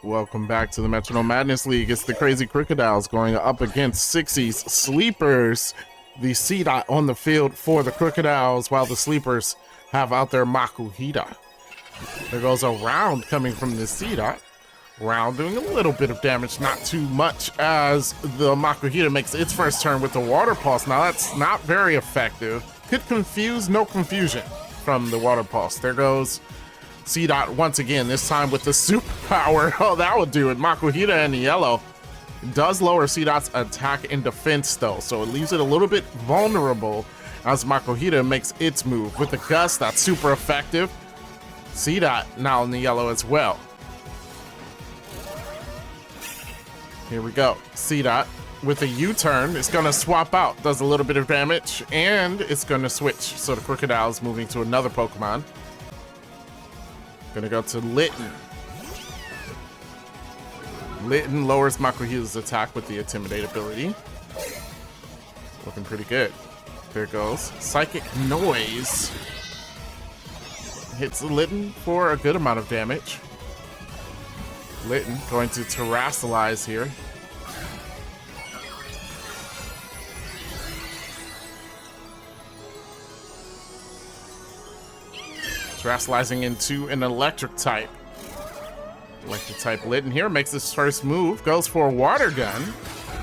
Welcome back to the Metronome Madness League. It's the Crazy Crocodiles going up against Sixie's Sleepers. The C-Dot on the field for the Crocodiles, while the Sleepers have out their Makuhita. There goes a round coming from the C-Dot. Round doing a little bit of damage, not too much, as the Makuhita makes its first turn with the Water Pulse. Now that's not very effective. Could confuse, no confusion from the Water Pulse. There goes C-Dot once again, this time with the superpower. Oh, that would do it. Makuhita in the yellow does lower C-Dot's attack and defense though, so it leaves it a little bit vulnerable as Makuhita makes its move. With the Gust, that's super effective. C-Dot now in the yellow as well. Here we go. C-Dot with a U-turn is going to swap out, does a little bit of damage, and it's going to switch. So the Crocodile's moving to another Pokemon. Gonna go to Litten. Litten lowers Makuhita's attack with the Intimidate ability. Looking pretty good. There it goes. Psychic Noise. Hits Litten for a good amount of damage. Litten going to Terrasilize here. Terrasilizing into an electric type. Electric type Litten here makes his first move, goes for a water gun.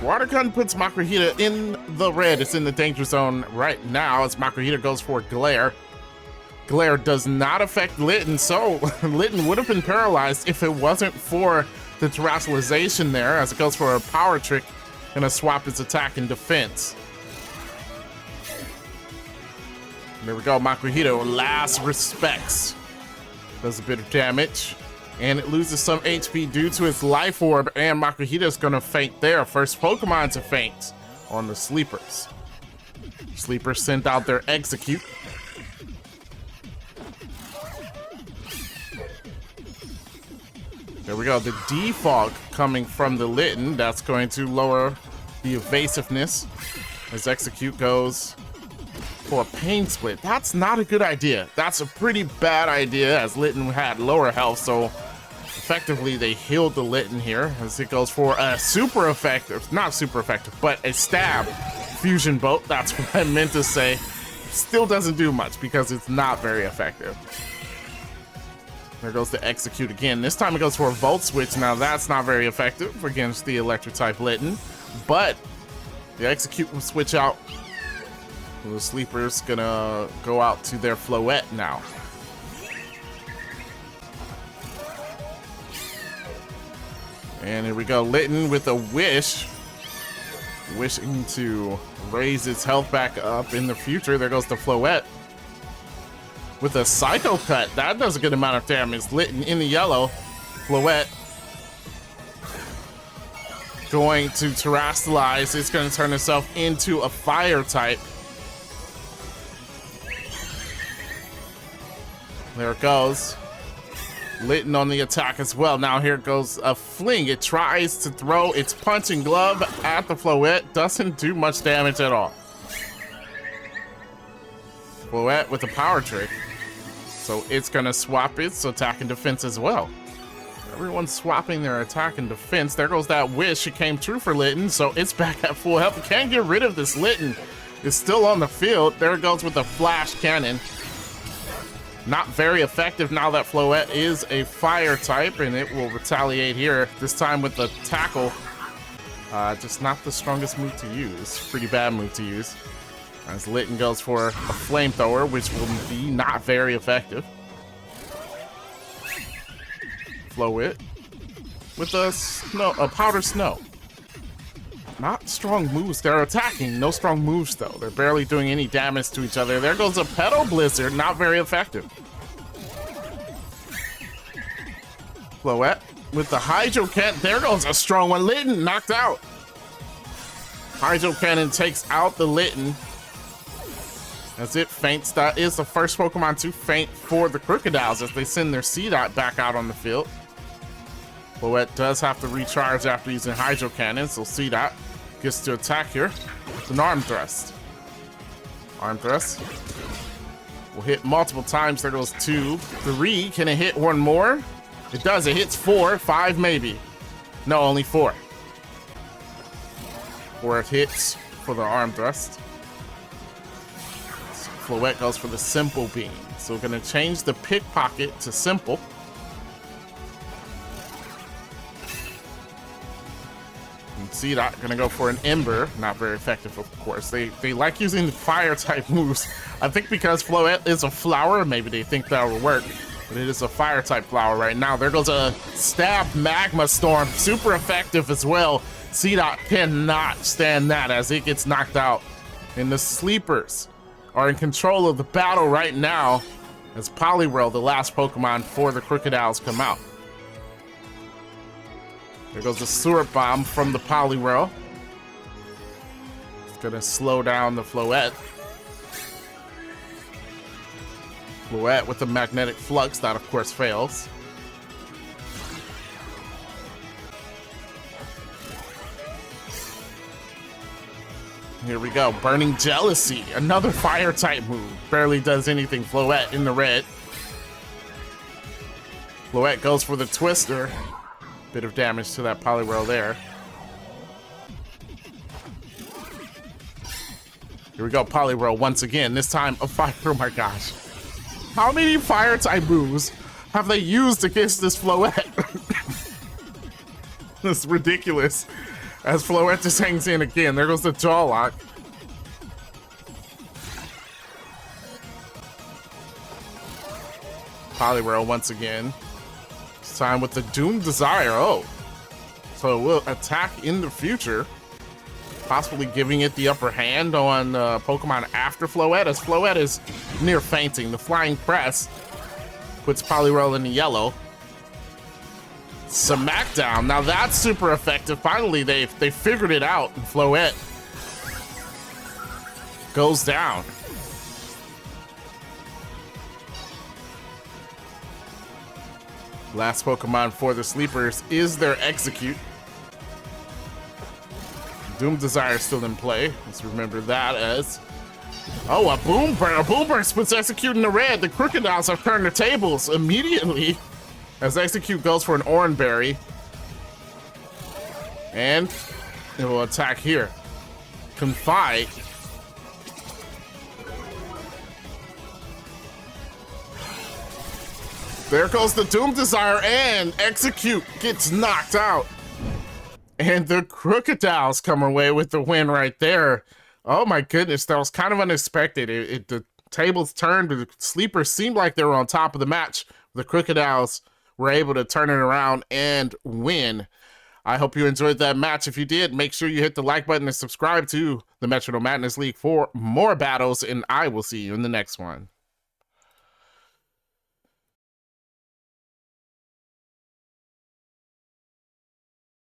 Water gun puts Makuhita in the red. It's in the danger zone right now as Makuhita goes for Glare. Glare does not affect Litten, so Litten would have been paralyzed if it wasn't for the Terrasilization there, as it goes for a power trick. Gonna swap its attack and defense. There we go, Makuhita, last respects. Does a bit of damage, and it loses some HP due to its life orb, and Makuhita's gonna faint there. First Pokemon to faint on the Sleepers. Sleepers sent out their Execute. There we go, the Defog coming from the Litten. That's going to lower the evasiveness as Execute goes for a Pain Split. That's not a good idea. That's a pretty bad idea, as Litten had lower health, so effectively they healed the Litten here as it goes for a super effective, not super effective, but a Stab Fusion Bolt. That's what I meant to say. Still doesn't do much because it's not very effective. There goes the Execute again. This time it goes for a Volt Switch. Now that's not very effective against the electric type Litten, but the Execute will switch out. The Sleepers gonna go out to their Floette now. And here we go, Litten with a Wish. Wishing to raise its health back up in the future. There goes the Floette with a Psycho Cut. That does a good amount of damage. Litten in the yellow. Floette going to Terrasilize. It's gonna turn itself into a Fire type. There it goes. Litten on the attack as well. Now here goes a Fling. It tries to throw its punching glove at the Floette. Doesn't do much damage at all. Floette with a power trick. So it's gonna swap its attack and defense as well. Everyone's swapping their attack and defense. There goes that Wish. It came true for Litten, so it's back at full health. Can't get rid of this Litten. It's still on the field. There it goes with the Flash Cannon. Not very effective now that Floette is a Fire type, and it will retaliate here, this time with the Tackle. Just not the strongest move to use. Pretty bad move to use. As Litten goes for a Flamethrower, which will be not very effective. Floette with a Powder Snow. Not strong moves. They're attacking. No strong moves, though. They're barely doing any damage to each other. There goes a Petal Blizzard. Not very effective. Floette with the Hydro Cannon. There goes a strong one. Litten knocked out. Hydro Cannon takes out the Litten as it faints. That is the first Pokemon to faint for the Crocodiles as they send their C-Dot back out on the field. Floette does have to recharge after using Hydro Cannon, so C-Dot gets to attack here with an Arm Thrust. Arm Thrust will hit multiple times. There goes 2, 3. Can it hit one more? It does. It hits 4, 5 maybe. No, only 4. 4 hits for the arm thrust. Floette goes for the simple beam. So we're going to change the pickpocket to simple. And C-Dot going to go for an Ember. Not very effective, of course. They like using fire-type moves. I think because Floette is a flower, maybe they think that will work. But it is a fire-type flower right now. There goes a Stab Magma Storm. Super effective as well. C-Dot cannot stand that as it gets knocked out. And the Sleepers are in control of the battle right now as Poliwhirl, the last Pokemon for the Crocodiles, come out. There goes the Sewer Bomb from the Poliwhirl. It's gonna slow down the Floette. Floette with the Magnetic Flux, that of course fails. Here we go, Burning Jealousy, another fire type move. Barely does anything, Floette in the red. Floette goes for the Twister. Bit of damage to that Poliwhirl there. Here we go, Poliwhirl once again, this time a fire, oh my gosh. How many fire type moves have they used against this Floette? This is ridiculous. As Floette just hangs in again. There goes the Jaw Lock. Poliwhirl once again. This time with the Doom Desire. Oh. So it will attack in the future. Possibly giving it the upper hand on Pokemon after Floette, as Floette is near fainting. The Flying Press puts Poliwhirl in the yellow. Smackdown. Now that's super effective. Finally, they figured it out. And Floette goes down. Last Pokemon for the Sleepers is their Execute. Doom Desire is still in play. Let's remember that as... Oh, a Boom Burst. A Boom Burst puts Execute in the red. The Crocodiles have turned the tables immediately as Execute goes for an Oran Berry. And it will attack here. Confide. There goes the Doom Desire, and Execute gets knocked out. And the Crocodiles come away with the win right there. Oh my goodness, that was kind of unexpected. The tables turned, the Sleepers seemed like they were on top of the match. The Crocodiles were able to turn it around and win. I hope you enjoyed that match. If you did, make sure you hit the like button and subscribe to the Metronome Madness League for more battles, and I will see you in the next one.